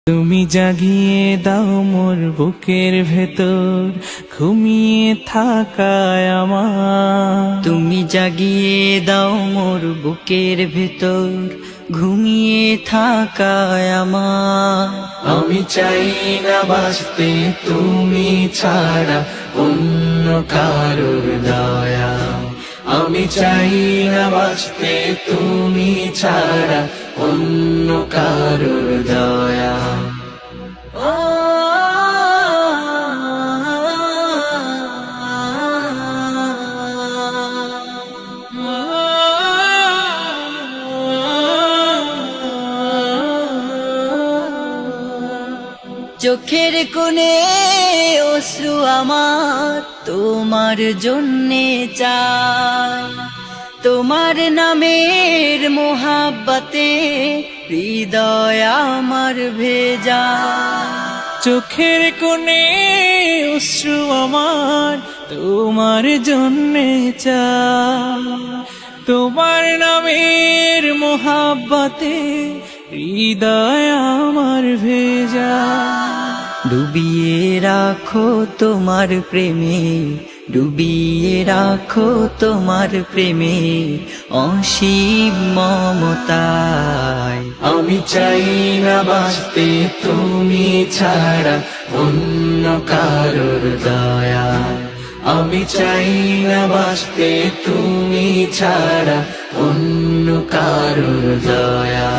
তুমি জাগিয়ে দাও মোর বুকের ভেতর ঘুমিয়ে থাকায় আমার। তুমি জাগিয়ে দাও মোর বুকের ভেতর ঘুমিয়ে থাকায় আমার। আমি চাই না বাঁচতে তুমি ছাড়া অন্য কারোর দয়া। আমি চাই না বাঁচতে তুমি ছাড়া অন্য কারোর দয়া। চোখের কোণে অশ্রু আমার তোমার জন্যে চাই, তোমার নামের মোহাব্বতে হৃদয় আমার ভেজা। চোখের কোণে অশ্রু আমার তোমার জন্যে চাই, তোমার নামের মোহাব্বতে হৃদয় আমার ভেজা। ডুবিয়ে রাখো তোমার প্রেমে, ডুবিয়ে রাখো তোমার প্রেমে অসীম মমতায়। আমি চাই না বাঁচতে তুমি ছাড়া অন্য কারোর দয়া। আমি চাই না বাঁচতে তুমি ছাড়া অন্য কারোর দয়া।